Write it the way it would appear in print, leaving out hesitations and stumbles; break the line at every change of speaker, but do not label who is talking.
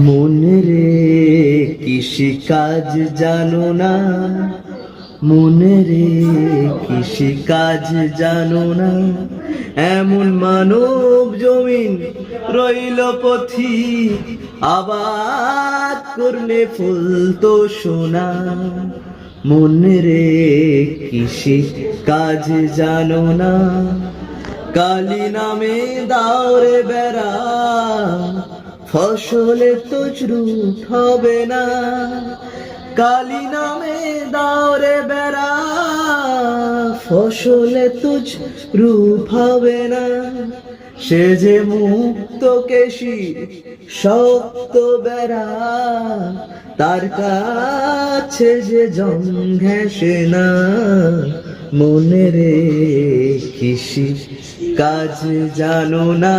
মনে রে কৃষি কাজ জানো না, মনে রে কৃষি কাজ জানো না, এমন মানব জমিন রইল পথিক, আবাদ করলে ফুলতো সোনা। মনে রে কৃষি কাজ জানো না, কালী নামে দাওরে বেড়া, ফসলে তো রুট হবে না। কালী নামে দাওরে বেড়া, ফসলে তো রূপ হবে না। সে যে মুক্ত কেশী শক্ত বেড়া, তার কাছে যে জং ঘেঁষে না। মনে রে কৃষি কাজ জানো না।